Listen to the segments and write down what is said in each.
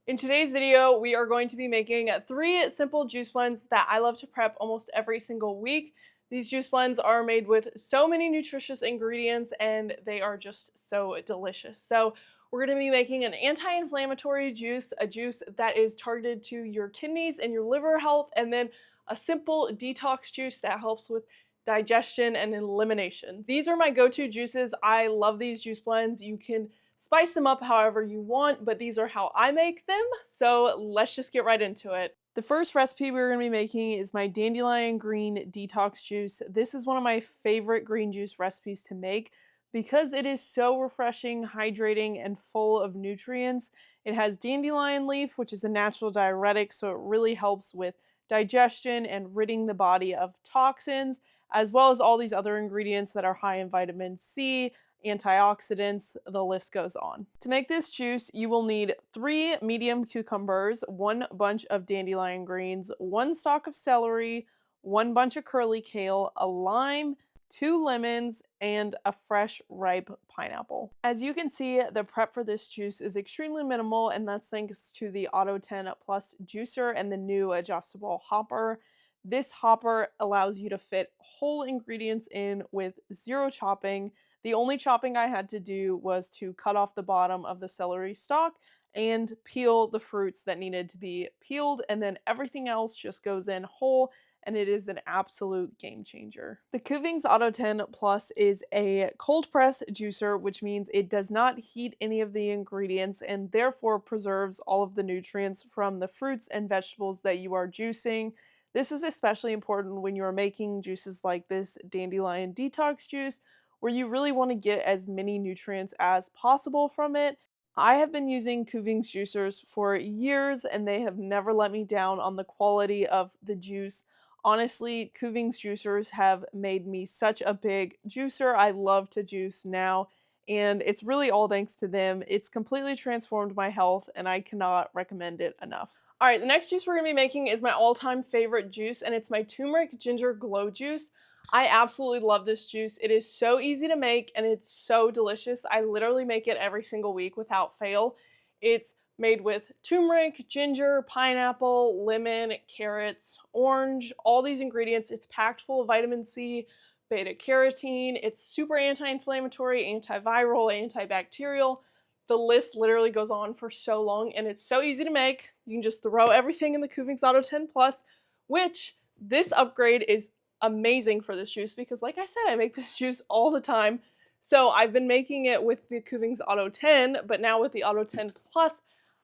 In today's video, we are going to be making 3 simple juice blends that I love to prep almost every single week. These juice blends are made with so many nutritious ingredients and they are just so delicious. So we're going to be making an anti-inflammatory juice, a juice that is targeted to your kidneys and your liver health, and then a simple detox juice that helps with digestion and elimination. These are my go-to juices. I love these juice blends. You can spice them up however you want, but these are how I make them, so let's just get right into it. The first recipe we're going to be making is my dandelion green detox juice. This is one of my favorite green juice recipes to make because it is so refreshing, hydrating, and full of nutrients. It has dandelion leaf, which is a natural diuretic, so it really helps with digestion and ridding the body of toxins, as well as all these other ingredients that are high in vitamin C, antioxidants, the list goes on. To make this juice, you will need 3 medium cucumbers, 1 bunch of dandelion greens, 1 stalk of celery, 1 bunch of curly kale, a lime, 2 lemons, and a fresh ripe pineapple. As you can see, the prep for this juice is extremely minimal, and that's thanks to the AUTO10 Plus juicer and the new adjustable hopper. This hopper allows you to fit whole ingredients in with 0 chopping. The only chopping I had to do was to cut off the bottom of the celery stalk and peel the fruits that needed to be peeled, and then everything else just goes in whole, and it is an absolute game changer. The Kuvings AUTO10 Plus is a cold press juicer, which means it does not heat any of the ingredients and therefore preserves all of the nutrients from the fruits and vegetables that you are juicing. This is especially important when you are making juices like this dandelion detox juice, where you really want to get as many nutrients as possible from it. I have been using Kuvings juicers for years and they have never let me down on the quality of the juice. Honestly, Kuvings juicers have made me such a big juicer. I love to juice now, and it's really all thanks to them. It's completely transformed my health and I cannot recommend it enough. All right, the next juice we're going to be making is my all-time favorite juice, and it's my turmeric ginger glow juice. I absolutely love this juice. It is so easy to make and it's so delicious. I literally make it every single week without fail. It's made with turmeric, ginger, pineapple, lemon, carrots, orange, all these ingredients. It's packed full of vitamin C, beta carotene. It's super anti-inflammatory, antiviral, antibacterial. The list literally goes on for so long, and it's so easy to make. You can just throw everything in the Kuvings AUTO10 Plus, which this upgrade is amazing for this juice because, like I said, I make this juice all the time. So I've been making it with the Kuvings AUTO10, but now with the AUTO10 Plus,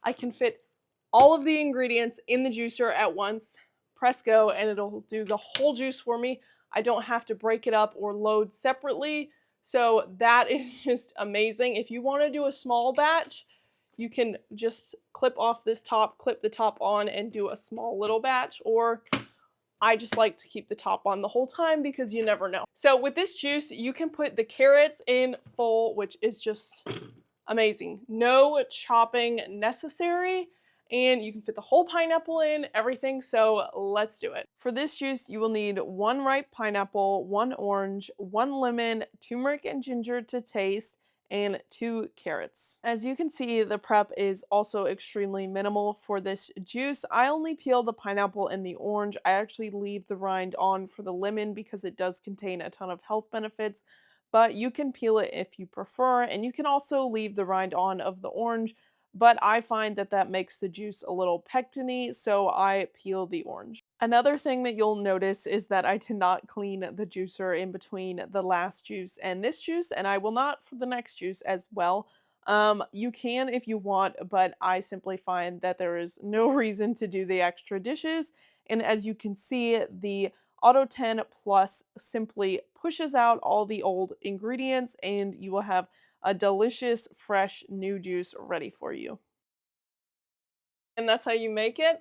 I can fit all of the ingredients in the juicer at once, press go, and it'll do the whole juice for me. I don't have to break it up or load separately. So that is just amazing. If you want to do a small batch, you can just clip off this top, clip the top on, and do a small little batch, or I just like to keep the top on the whole time because you never know. So with this juice, you can put the carrots in full, which is just amazing. No chopping necessary, and you can fit the whole pineapple in, everything, so let's do it. For this juice, you will need 1 ripe pineapple, 1 orange, 1 lemon, turmeric and ginger to taste, and 2 carrots. As you can see, the prep is also extremely minimal for this juice. I only peel the pineapple and the orange. I actually leave the rind on for the lemon because it does contain a ton of health benefits, but you can peel it if you prefer, and you can also leave the rind on of the orange, but I find that that makes the juice a little pectin-y, so I peel the orange. Another thing that you'll notice is that I did not clean the juicer in between the last juice and this juice, and I will not for the next juice as well. You can if you want, but I simply find that there is no reason to do the extra dishes, and as you can see, the AUTO10 Plus simply pushes out all the old ingredients and you will have a delicious, fresh, new juice ready for you. And that's how you make it.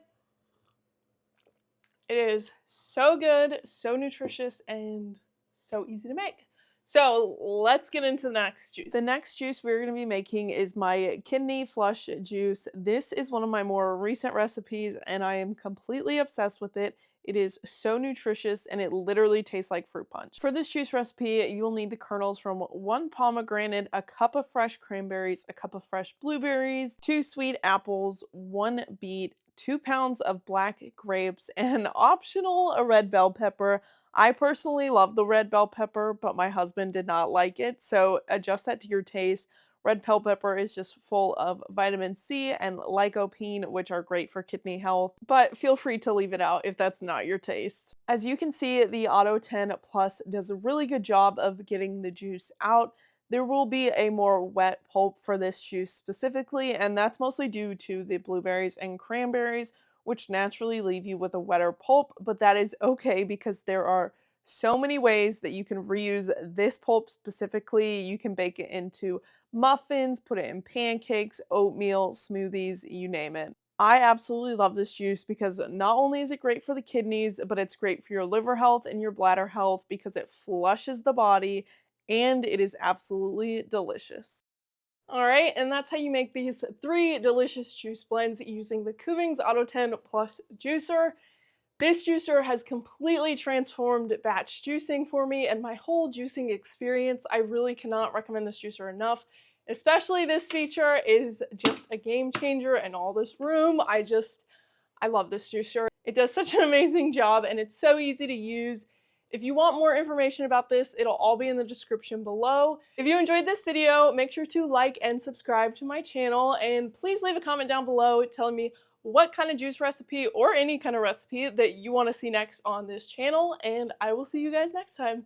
It is so good, so nutritious, and so easy to make. So let's get into the next juice. The next juice we're going to be making is my kidney flush juice. This is one of my more recent recipes and I am completely obsessed with it. It is so nutritious and it literally tastes like fruit punch. For this juice recipe, you will need the kernels from 1 pomegranate, a cup of fresh cranberries, a cup of fresh blueberries, 2 sweet apples, 1 beet, 2 pounds of black grapes, and optional a red bell pepper. I personally love the red bell pepper, but my husband did not like it, so adjust that to your taste. Red bell pepper is just full of vitamin C and lycopene, which are great for kidney health, but feel free to leave it out if that's not your taste. As you can see, the Auto 10 Plus does a really good job of getting the juice out. There will be a more wet pulp for this juice specifically, and that's mostly due to the blueberries and cranberries, which naturally leave you with a wetter pulp, but that is okay because there are so many ways that you can reuse this pulp specifically. You can bake it into muffins, put it in pancakes, oatmeal, smoothies, you name it. I absolutely love this juice because not only is it great for the kidneys, but it's great for your liver health and your bladder health because it flushes the body and it is absolutely delicious. All right, and that's how you make these 3 delicious juice blends using the Kuvings AUTO10 Plus juicer. This juicer has completely transformed batch juicing for me and my whole juicing experience. I really cannot recommend this juicer enough. Especially this feature is just a game changer in all this room. I love this juicer. It does such an amazing job and it's so easy to use. If you want more information about this, it'll all be in the description below. If you enjoyed this video, make sure to like and subscribe to my channel, and please leave a comment down below telling me what kind of juice recipe or any kind of recipe that you want to see next on this channel, and I will see you guys next time.